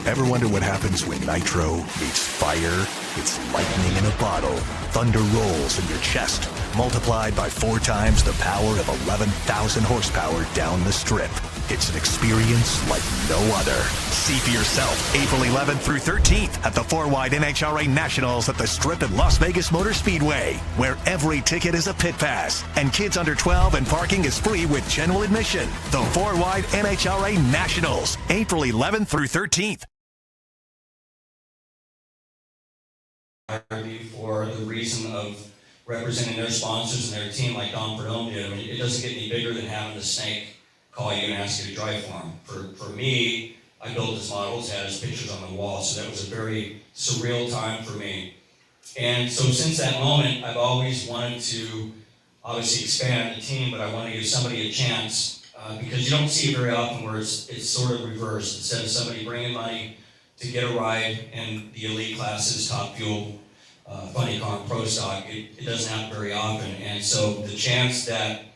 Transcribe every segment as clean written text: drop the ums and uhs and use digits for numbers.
Ever wonder what happens when nitro meets fire? It's lightning in a bottle. Thunder rolls in your chest, multiplied by 4 times the power of 11,000 horsepower down the strip. It's an experience like no other. See for yourself April 11th through 13th at the 4-Wide NHRA Nationals at the Strip at Las Vegas Motor Speedway, where every ticket is a pit pass and kids under 12 and parking is free with general admission. The 4-Wide NHRA Nationals, April 11th through 13th. For the reason of representing their sponsors and their team like Don Perdome did. I mean, it doesn't get any bigger than having the snake call you and ask you to drive for him. For me, I built this model, it had his pictures on the wall, so that was a very surreal time for me. And so since that moment, I've always wanted to obviously expand the team, but I want to give somebody a chance because you don't see it very often where it's sort of reversed. Instead of somebody bringing money to get a ride in the elite classes, Top Fuel, Funny Car, and Pro Stock, it doesn't happen very often. And so the chance that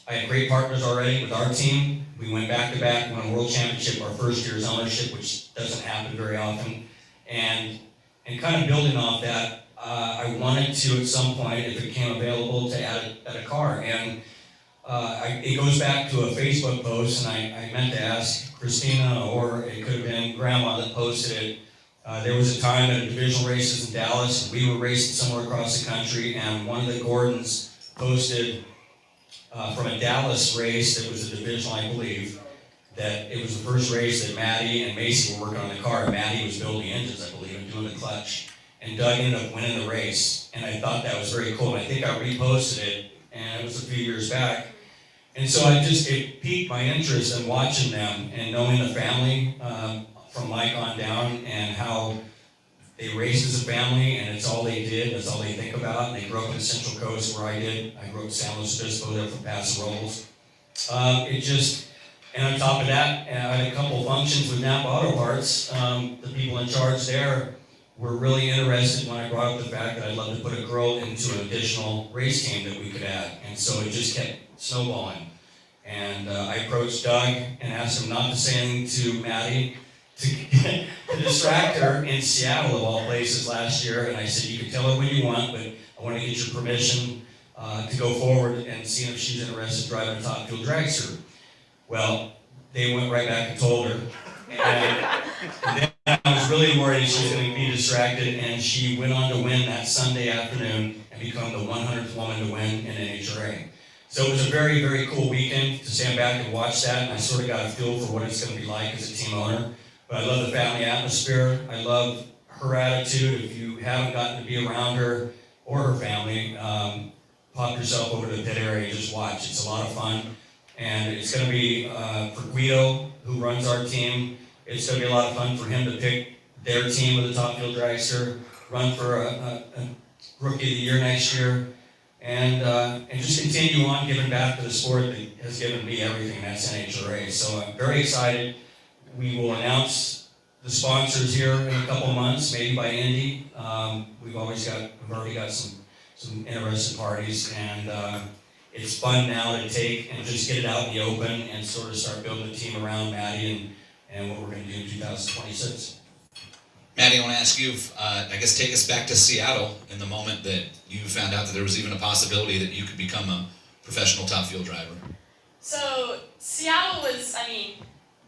I had great partners already with our team. We went back-to-back, won a world championship our first year's ownership, which doesn't happen very often. And kind of building off that, I wanted to at some point, if it became available, to add a car. And it goes back to a Facebook post, and I meant to ask Christina, or it could have been Grandma that posted it. There was a time at divisional races in Dallas, and we were racing somewhere across the country, and one of the Gordons posted from a Dallas race that was a divisional, I believe, that it was the first race that Maddie and Macy were working on the car. Maddie was building engines, I believe, and doing the clutch. And Doug ended up winning the race. And I thought that was very cool. And I think I reposted it, and it was a few years back. And so it piqued my interest in watching them and knowing the family from Mike on down and how they raced as a family, and it's all they did, that's all they think about. And they grew up in the Central Coast where I did. I grew up in San Luis Obispo, there from Paso Robles. And on top of that, I had a couple functions with Napa Auto Parts. The people in charge there were really interested when I brought up the fact that I'd love to put a girl into an additional race team that we could add. And so it just kept snowballing. And I approached Doug and asked him not to say anything to Maddie, to distract her in Seattle of all places last year. And I said, you can tell her when you want, but I want to get your permission to go forward and see if she's interested in driving a Top Fuel dragster. Well, they went right back and told her. And then I was really worried she was going to be distracted, and she went on to win that Sunday afternoon and become the 100th woman to win in NHRA. So it was a very, very cool weekend to stand back and watch that, and I sort of got a feel for what it's going to be like as a team owner. But I love the family atmosphere. I love her attitude. If you haven't gotten to be around her or her family, pop yourself over to the pit area and just watch. It's a lot of fun. And it's going to be for Guido, who runs our team. It's going to be a lot of fun for him to pick their team with a Top Fuel dragster, run for a Rookie of the Year next year, and just continue on giving back to the sport that has given me everything. That's NHRA. So I'm very excited. We will announce the sponsors here in a couple of months, maybe by Indy. We've already got some interested parties, and it's fun now to take and just get it out in the open and sort of start building a team around Maddie and what we're going to do in 2026. Maddie, I want to ask you, I guess take us back to Seattle in the moment that you found out that there was even a possibility that you could become a professional Top Fuel driver. So Seattle was,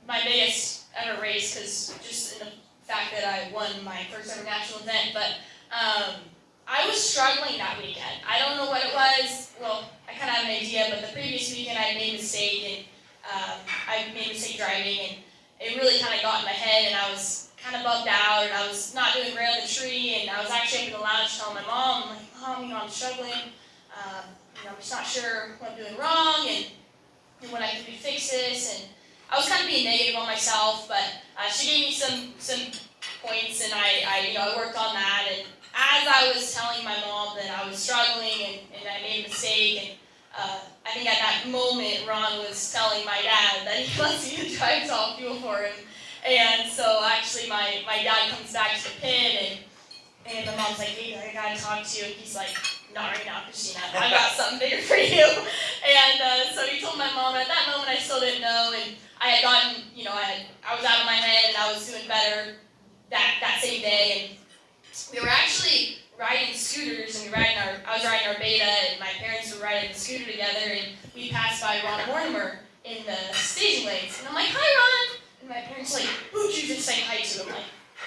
my biggest ever race, because just in the fact that I won my first ever national event, but I was struggling that weekend. I don't know what it was. Well, I kind of have an idea, but the previous weekend I made a mistake, and I made a mistake driving, and it really kind of got in my head, and I was kind of bugged out, and I was not doing great on the tree, and I was actually up in the lounge telling my mom, I'm like, Mom, I'm struggling. I'm just not sure what I'm doing wrong, and when I can fix this, and I was kind of being negative on myself, but she gave me some points, and I worked on that, and as I was telling my mom that I was struggling and I made a mistake, and I think at that moment Ron was telling my dad that he wants me to drive Top Fuel for him. And so actually my dad comes back to the pit, and my mom's like, hey, I gotta talk to you. And he's like, not right now, Christina, I've got something bigger for you. And so he told my mom, and at that moment I still didn't know, and I had gotten, I was out of my head, and I I was doing better that same day, and we were actually riding scooters, and I was riding our Beta, and my parents were riding the scooter together, and we passed by Ron Mortimer in the staging lanes, and I'm like, "Hi, Ron!" And my parents like, "Who'd you just say hi to?" I'm like,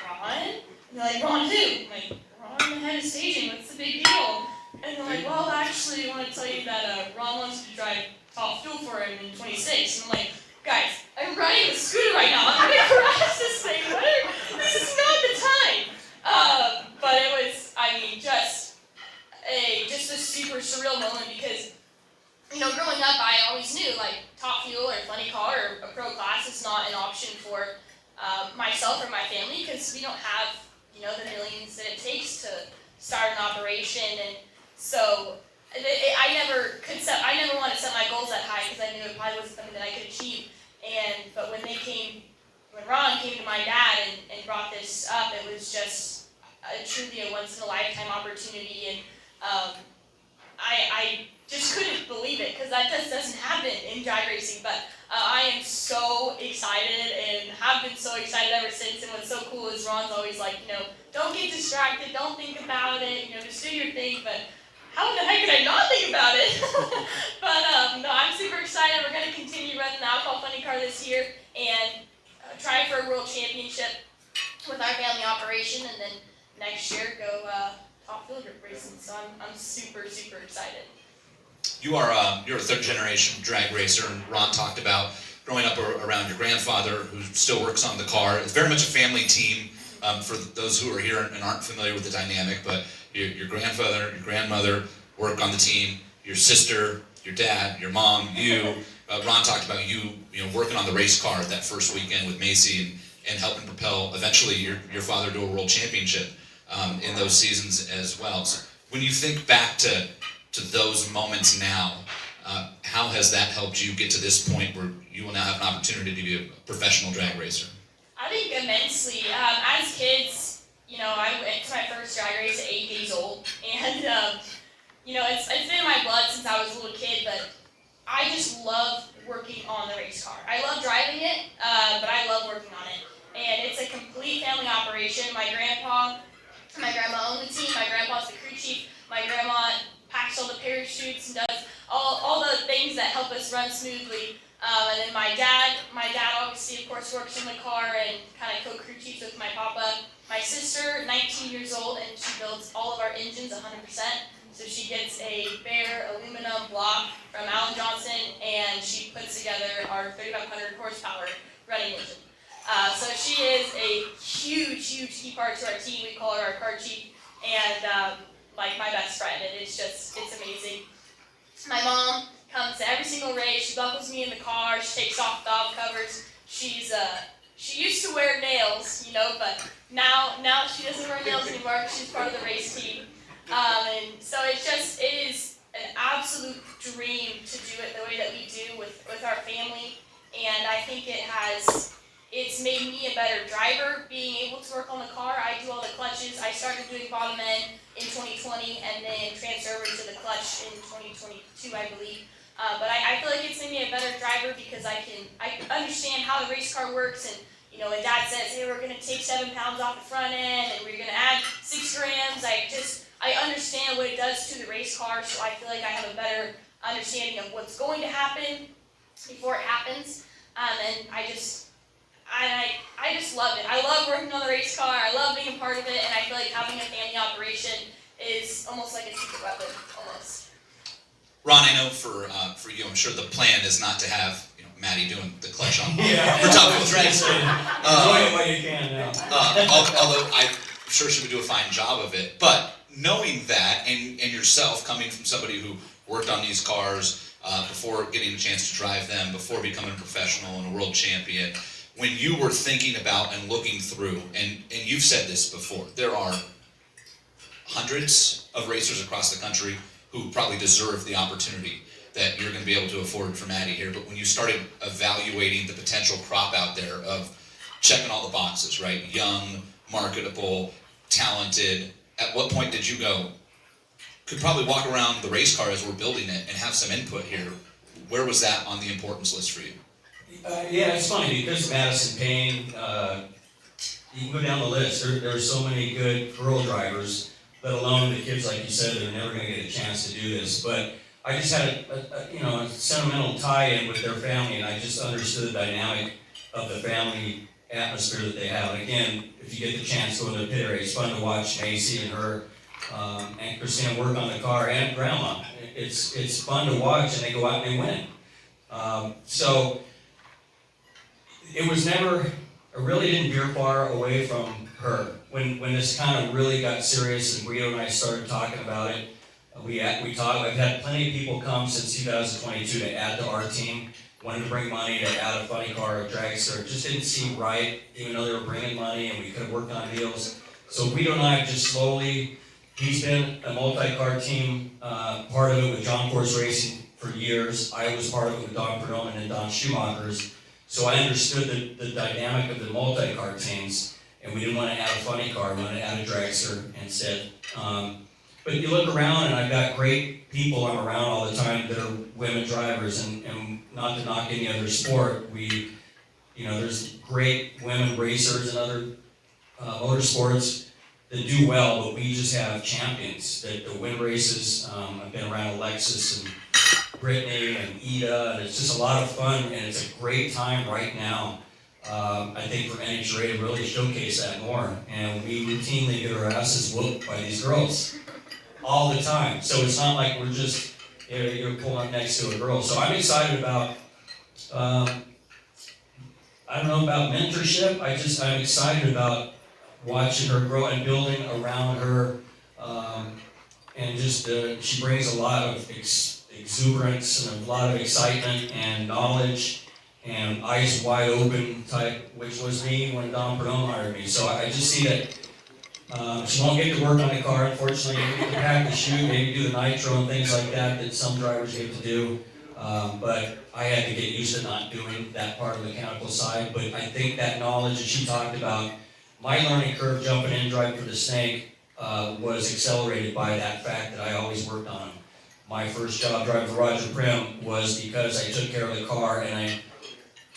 "Ron?" And they're like, "Ron who?" I'm like, "Ron, the head of staging, what's the big deal?" And they're like, "Well, actually, I want to tell you that Ron wants you to drive top fuel for him in 26. And I'm like, "Guys, I'm riding the scooter right now. I'm gonna crash this thing. This is not the time." But it was, just a super surreal moment because, growing up, I always knew like top fuel or funny car or a pro class is not an option for myself or my family because we don't have, the millions that it takes to start an operation, and so I never wanted to set my goals that high because I knew it probably wasn't something that I could achieve. But when Ron came to my dad and brought this up, it was just truly a once in a lifetime opportunity, and I just couldn't believe it because that just doesn't happen in drag racing. But I am so excited and have been so excited ever since. And what's so cool is Ron's always like, don't get distracted, don't think about it, just do your thing. But how in the heck could I not think about it? But no, I'm super excited. We're going to continue running the Alcohol Funny Car this year and try for a world championship with our family operation, and then next year go top fuel grip racing. So I'm super, super excited. You're a third generation drag racer, and Ron talked about growing up around your grandfather, who still works on the car. It's very much a family team. For those who are here and aren't familiar with the dynamic, but your grandfather, your grandmother work on the team. Your sister, your dad, your mom, you. Ron talked about you working on the race car that first weekend with Macy and helping propel eventually your father to a world championship in those seasons as well. So when you think back to those moments now, how has that helped you get to this point where you will now have an opportunity to be a professional drag racer? I think immensely. As kids, I went to my first drag race at 8 days old, and it's been in my blood since I was a little kid. But I just love working on the race car. I love driving it, but I love working on it. And it's a complete family operation. My grandpa and my grandma own the team. My grandpa's the crew chief. My grandma packs all the parachutes and does all the things that help us run smoothly. And then my dad obviously, of course, works in the car and kind of co-crew chiefs with my papa. My sister, 19 years old, and she builds all of our engines 100%. So she gets a bare aluminum block from Allen Johnson, and she puts together our 3,500 horsepower running engine. So she is a huge, huge key part to our team. We call her our car chief, and like my best friend. And it's amazing. My mom comes to every single race. She buckles me in the car. She takes off the valve covers. She used to wear nails, but now she doesn't wear nails anymore because she's part of the race team. And so it is an absolute dream to do it the way that we do with our family. And I think it's made me a better driver being able to work on the car. I do all the clutches. I started doing bottom end in 2020 and then transferred to the clutch in 2022, I believe. But I feel like it's made me a better driver because I understand how the race car works, and when Dad says, "Hey, we're going to take 7 pounds off the front end and we're going to add 6 grams," I understand what it does to the race car, so I feel like I have a better understanding of what's going to happen before it happens. And I just love it. I love working on the race car. I love being a part of it, and I feel like having a family operation is almost like a secret weapon, almost. Ron, I know for you, I'm sure the plan is not to have Maddie doing the clutch on for top fuel drag. Enjoy it while you can now. Although I'm sure she would do a fine job of it. But knowing that, and yourself coming from somebody who worked on these cars before getting a chance to drive them, before becoming a professional and a world champion, when you were thinking about and looking through, and you've said this before, there are hundreds of racers across the country who probably deserve the opportunity that you're going to be able to afford for Maddie here. But when you started evaluating the potential crop out there of checking all the boxes, right? Young, marketable, talented, at what point did you go, could probably walk around the race car as we're building it and have some input here? Where was that on the importance list for you? Yeah, it's funny because Madison Payne, you can go down the list. There are so many good girl drivers, let alone the kids, like you said, that are never going to get a chance to do this. But I just had a sentimental tie-in with their family, and I just understood the dynamic of the family atmosphere that they have. And again, if you get the chance to go to the pit area, it's fun to watch Macy and her and Christina work on the car, and Grandma. It's fun to watch, and they go out and they win. So it was never, I really didn't veer far away from her. When this kind of really got serious and Guido and I started talking about it, we talked. I've had plenty of people come since 2022 to add to our team, wanted to bring money to add a funny car or a dragster. It just didn't seem right, even though they were bringing money and we could have worked on deals. So Guido and I have just slowly, he's been a multi-car team, part of it with John Force Racing for years. I was part of it with Don Perdoman and Don Schumacher's. So I understood the dynamic of the multi-car teams, and we didn't want to add a funny car, we wanted to add a dragster instead. But you look around, and I've got great people I'm around all the time that are women drivers, and not to knock any other sport, there's great women racers and other motorsports that do well, but we just have champions that win races. I've been around Alexis and Brittany and Ida, and it's just a lot of fun, and it's a great time right now. I think for NHRA to really showcase that more, and we routinely get our asses whooped by these girls all the time. So it's not like we're just you're pulling up next to a girl. So I'm excited about. I don't know about mentorship. I'm excited about watching her grow and building around her, and just she brings a lot of exuberance and a lot of excitement and knowledge and eyes wide open type, which was me when Don Perdomo hired me. So I just see that she won't get to work on the car, unfortunately. You get to pack the shoe, maybe do the nitro and things like that some drivers get to do. But I had to get used to not doing that part of the mechanical side. But I think that knowledge that she talked about, my learning curve jumping in driving for the Snake was accelerated by that fact that I always worked on them. My first job driving for Roger Prim was because I took care of the car, and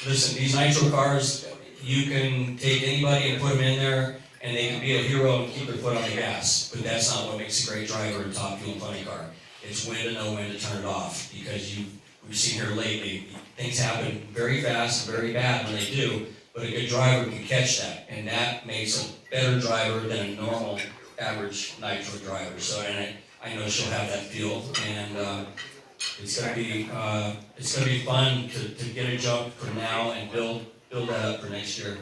listen, these nitro cars, you can take anybody and put them in there, and they can be a hero and keep their foot on the gas, but that's not what makes a great driver in a top fuel funny car. It's when to know when to turn it off, because we've seen here lately, things happen very fast and very bad when they do, but a good driver can catch that, and that makes a better driver than a normal average nitro driver. So, and I know she'll have that feel, and it's gonna be fun to get a jump for now and build that up for next year.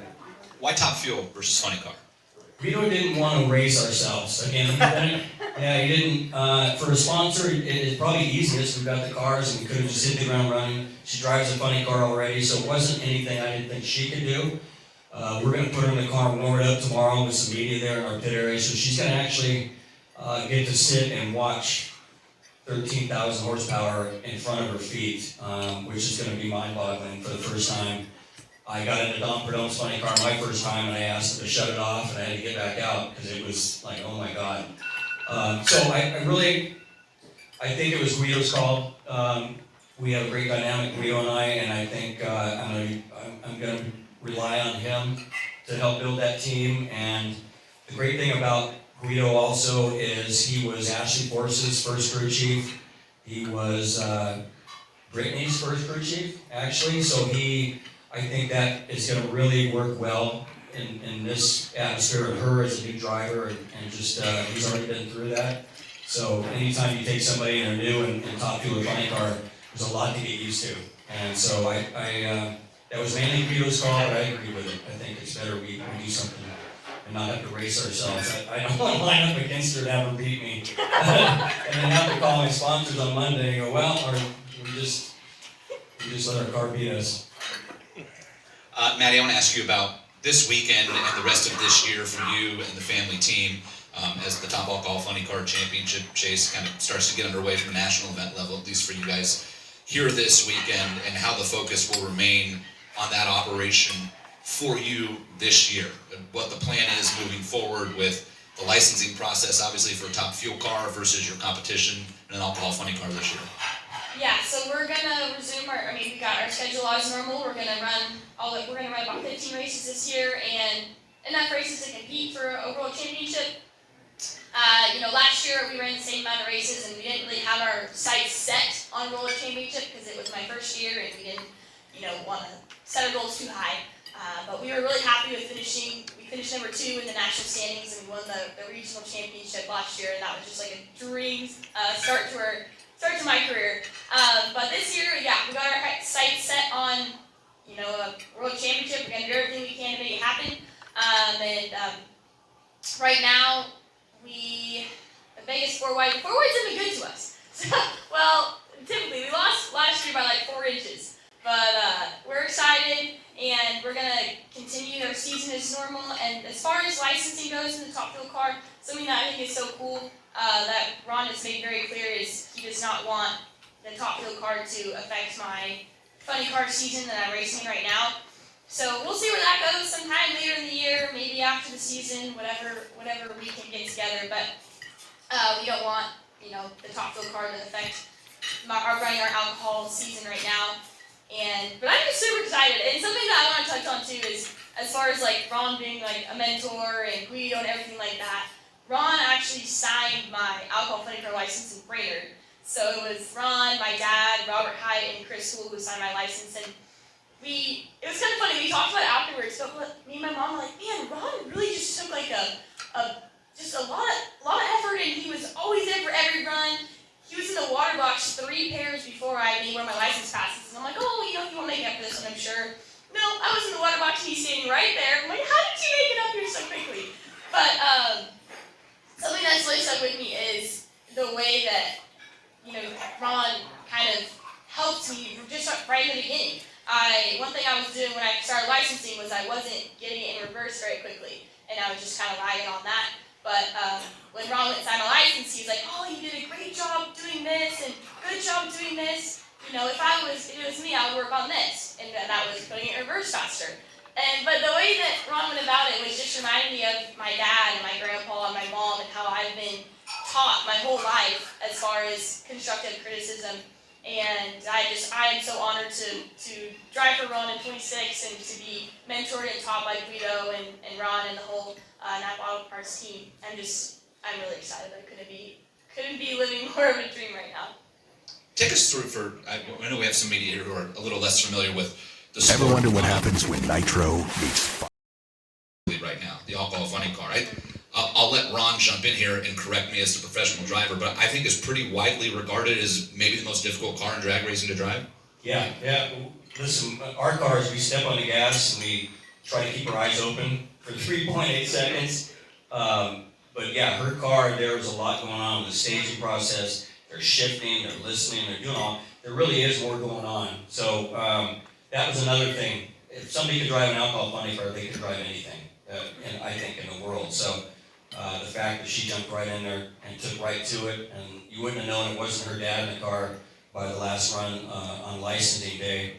Why top fuel versus funny car? Guido didn't want to race ourselves. Again, he didn't. For a sponsor, it's probably easiest. We've got the cars, and we could have just hit the ground running. She drives a funny car already, so it wasn't anything I didn't think she could do. We're going to put her in the car and warm it up tomorrow with some media there in our pit area, so she's going to actually get to sit and watch 13,000 horsepower in front of her feet, which is going to be mind-boggling for the first time. I got into Don Perdone's funny car my first time, and I asked him to shut it off, and I had to get back out because it was like, oh my God. So I think it was Guido's call. We have a great dynamic, Guido and I, and I think I'm going to rely on him to help build that team. And the great thing about Guido also is he was Ashley Force's first crew chief. He was Brittany's first crew chief, actually. So I think that is going to really work well in this atmosphere of her as a new driver, and just he's already been through that. So anytime you take somebody and they're new and top fuel funny car, there's a lot to get used to. And so that was mainly Guido's call, but I agree with it. I think it's better we do something and not have to race ourselves. I don't want to line up against her to have her beat me, and then have to call my sponsors on Monday and go, well, or we just let our car beat us. Maddie, I want to ask you about this weekend and the rest of this year for you and the family team as the Top Alcohol Funny Car Championship chase kind of starts to get underway from a national event level, at least for you guys here this weekend, and how the focus will remain on that operation for you this year, and what the plan is moving forward with the licensing process, obviously for a top fuel car versus your competition in an alcohol funny car this year. Yeah, so we're gonna resume we got our schedule as normal. We're gonna run about 15 races this year, and enough races to compete for a world championship. Last year we ran the same amount of races, and we didn't really have our sights set on world championship because it was my first year, and we didn't, want to set our goals too high. But we were really happy with finishing. We finished number 2 in the national standings, and we won the regional championship last year, and that was just like a dream start to my career. But this year, we got our sights set on, a world championship. We're gonna do everything we can to make it happen. Right now, the Vegas four wides have been good to us. Well, typically we lost last year by like 4 inches, but we're excited. And we're going to continue our season as normal. And as far as licensing goes in the top fuel car, something that I think is so cool that Ron has made very clear is he does not want the top fuel car to affect my funny car season that I'm racing right now. So we'll see where that goes sometime later in the year, maybe after the season, whatever we can get together. But we don't want the top fuel car to affect running our alcohol season right now. But I'm just super excited, and something that I want to touch on too is, as far as like Ron being like a mentor and Guido and everything like that, Ron actually signed my alcohol funny car license in Brainerd. So it was Ron, my dad, Robert Hyatt, and Chris Hool who signed my license, and it was kind of funny, we talked about it afterwards, but me and my mom were like, man, Ron really just took like a lot of effort, and he was always there for every run. He was in the water box 3 pairs before I made one of my license passes. And I'm like, he won't make it up for this one, I'm sure. No, I was in the water box and he's standing right there. I'm like, how did you make it up here so quickly? But something that's really stuck with me is the way that, Ron kind of helped me just right in the beginning. One thing I was doing when I started licensing was I wasn't getting it in reverse very quickly. And I was just kind of lagging on that. But when Ron went and signed my license, he was like, you did a great job doing this, and good job doing this. If it was me, I would work on this. And that was putting it in reverse faster. But the way that Ron went about it was just reminding me of my dad and my grandpa and my mom and how I've been taught my whole life as far as constructive criticism. And I am so honored to drive for Ron in 26 and to be mentored and taught by Guido and Ron and the whole Napa Auto Parts team. I'm really excited. I couldn't be living more of a dream right now. Take us through I know we have some media here who are a little less familiar with the sport. Ever wonder what happens when nitro meets fire? Right now, the alcohol funny car. I'll let Ron jump in here and correct me as the professional driver, but I think it's pretty widely regarded as maybe the most difficult car in drag racing to drive. Yeah. Listen, our cars, we step on the gas and we try to keep our eyes open for 3.8 seconds. But yeah, her car, there was a lot going on with the staging process. They're shifting, they're listening, they're doing all. There really is more going on. So that was another thing. If somebody could drive an alcohol funny car, they could drive anything. I think in the world. So the fact that she jumped right in there and took right to it, and you wouldn't have known it wasn't her dad in the car by the last run on licensing day.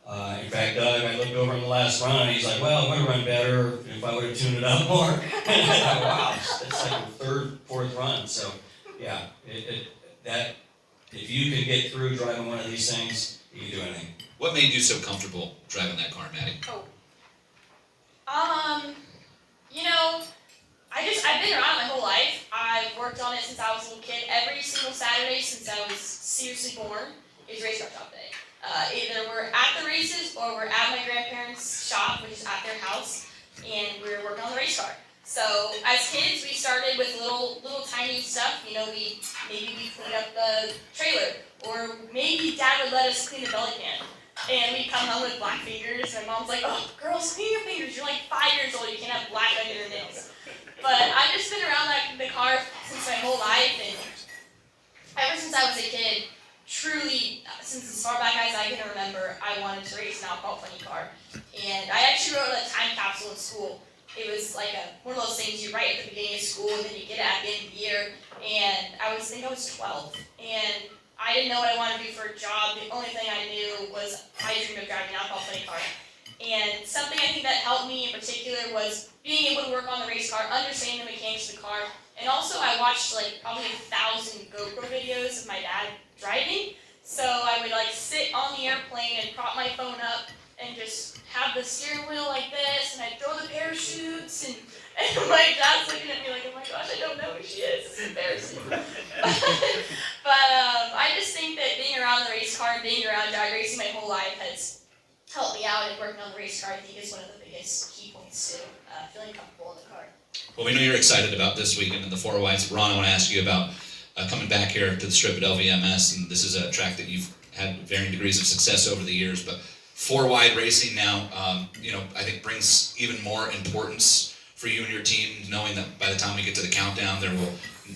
In fact, Doug, I looked over in the last run, and he's like, well, it would have run better if I would have tuned it up more. And I thought, wow, it's like the 3rd, 4th run. So yeah, if you can get through driving one of these things, you can do anything. What made you so comfortable driving that car, Maddie? I've been around my whole life. I've worked on it since I was a little kid. Every single Saturday since I was seriously born is race car shop day. Either we're at the races or we're at my grandparents' shop, which is at their house, and we're working on the race car. So as kids, we started with little tiny stuff. Maybe we clean up the trailer, or maybe Dad would let us clean the belly pan. And we come home with black fingers. My mom's like, oh, girls, clean your fingers. You're like 5 years old. You can't have black under your nails. But I've just been around the car since my whole life. And ever since I was a kid, truly, since as far back as I can remember, I wanted to race an alcohol funny car. And I actually wrote a time capsule in school. It was like one of those things you write at the beginning of school, and then you get it at the end of the year. And I think I was 12. And I didn't know what I wanted to do for a job. The only thing I knew was I dreamed of driving an alcohol funny car. And something I think that helped me in particular was being able to work on the race car, understanding the mechanics of the car. And also I watched probably 1,000 GoPro videos of my dad driving. So I would sit on the airplane and prop my phone up and just have the steering wheel like this, and I'd throw the parachute, boots, and my dad's looking at me like, oh my gosh, I don't know who she is. It's embarrassing. but I just think that being around the race car and being around drag racing my whole life has helped me out, and working on the race car I think is one of the biggest key points to feeling comfortable in the car. Well, we know you're excited about this weekend in the four wides. Ron, I want to ask you about coming back here to the strip at LVMS, and this is a track that you've had varying degrees of success over the years, but four wide racing now, I think brings even more importance for you and your team, knowing that by the time we get to the countdown, there will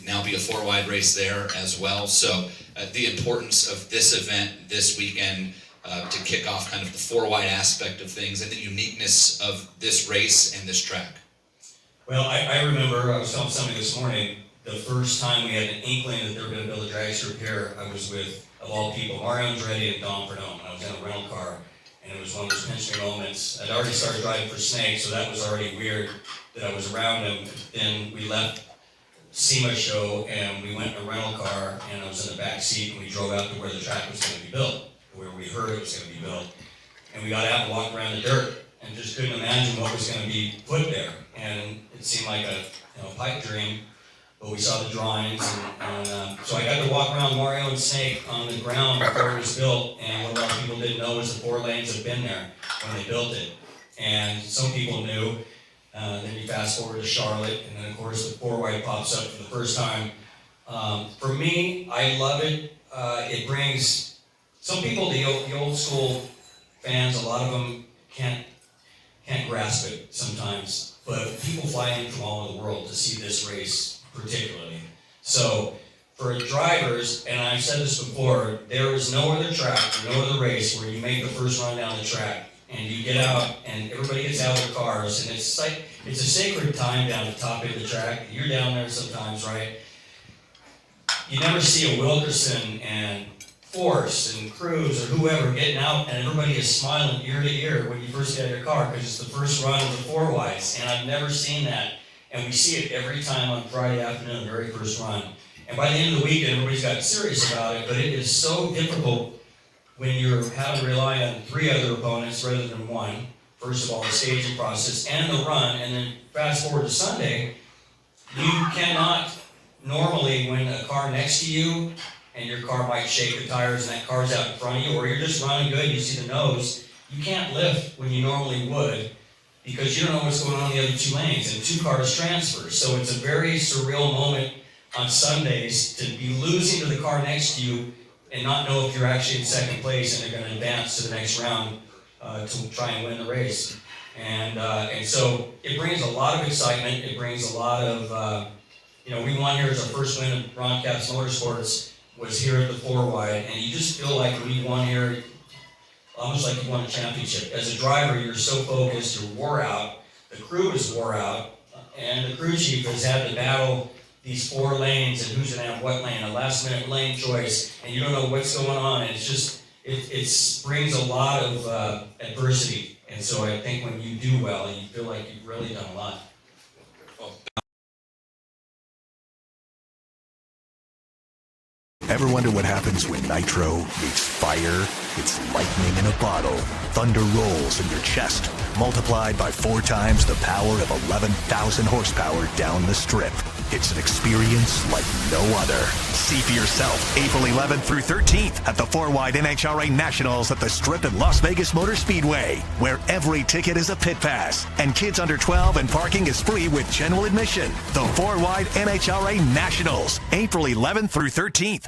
now be a four wide race there as well. So the importance of this event this weekend to kick off kind of the four wide aspect of things and the uniqueness of this race and this track. Well, I remember, I was telling somebody this morning, the first time we had an inkling that they were going to build a drag strip here, I was with, of all people, Mario Andretti and Don Perdome. I was in a rental car, and it was one of those pinch me moments. I'd already started driving for Snake, so that was already weird that I was around him. Then we left SEMA show, and we went in a rental car, and I was in the back seat, and we drove out to where the track was going to be built, where we heard it was going to be built. And we got out and walked around the dirt, and just couldn't imagine what was going to be put there. And it seemed like a pipe dream, but we saw the drawings, and so I got to walk around Mario and Snake on the ground before it was built, and what a lot of people didn't know was the 4 lanes had been there when they built it. And some people knew. Then you fast forward to Charlotte, and then of course the 4 wide pops up for the first time. For me, I love it. It brings some people, the old school fans, a lot of them can't grasp it sometimes, but people fly in from all over the world to see this race particularly. So for drivers, and I've said this before, there is no other track or no other race where you make the first run down the track and you get out and everybody gets out of their cars, and it's a sacred time down the top of the track. You're down there sometimes, right? You never see a Wilkerson and Force and Cruz or whoever getting out and everybody is smiling ear to ear when you first get out of your car because it's the first run of the 4 wides, and I've never seen that. And we see it every time on Friday afternoon, the very first run. And by the end of the weekend, everybody's got serious about it, but it is so difficult when you're having to rely on 3 other opponents rather than 1. First of all, the staging process and the run, and then fast forward to Sunday, you cannot normally, when a car next to you, and your car might shake the tires and that car's out in front of you, or you're just running good, you see the nose, you can't lift when you normally would, because you don't know what's going on in the other 2 lanes, and 2 cars transfer. So it's a very surreal moment on Sundays to be losing to the car next to you and not know if you're actually in second place and they're going to advance to the next round to try and win the race. And so it brings a lot of excitement. It brings a lot of, we won here as our first win of Ron Capps Motorsports was here at the 4 wide, and you just feel like we won here almost like you won a championship. As a driver, you're so focused, you're wore out, the crew is wore out, and the crew chief has had to battle these 4 lanes and who's going to have what lane, a last minute lane choice, and you don't know what's going on. And it's just, it brings a lot of adversity. And so I think when you do well, you feel like you've really done a lot. Ever wonder what happens when nitro meets fire? It's lightning in a bottle. Thunder rolls in your chest, multiplied by 4 times the power of 11,000 horsepower down the strip. It's an experience like no other. See for yourself April 11th through 13th at the 4-wide NHRA Nationals at the Strip at Las Vegas Motor Speedway, where every ticket is a pit pass and kids under 12 and parking is free with general admission. The 4-wide NHRA Nationals, April 11th through 13th.